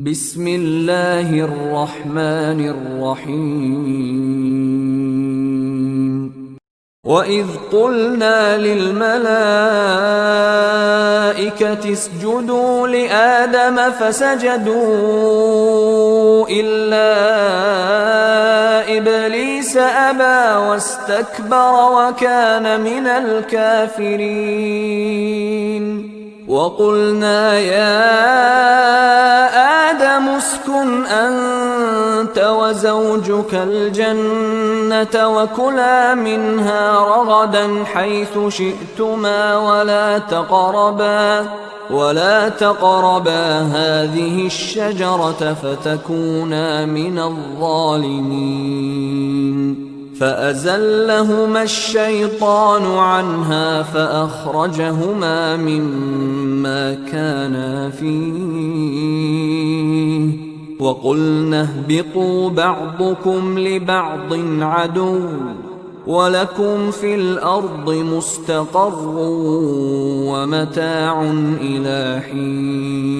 بسم الله الرحمن الرحيم وإذ قلنا للملائكة اسجدوا لآدم فسجدوا إلا إبليس أبى واستكبر وكان من الكافرين وقلنا يا آدم اسكن أنت وزوجك الجنة وكلا منها رغدا حيث شئتما ولا تقربا هذه الشجرة فتكونا من الظالمين فأزلهما الشيطان عنها فأخرجهما مما كانا فيه وقلنا اهبطوا بعضكم لبعض عدو ولكم في الأرض مستقر ومتاع إلى حين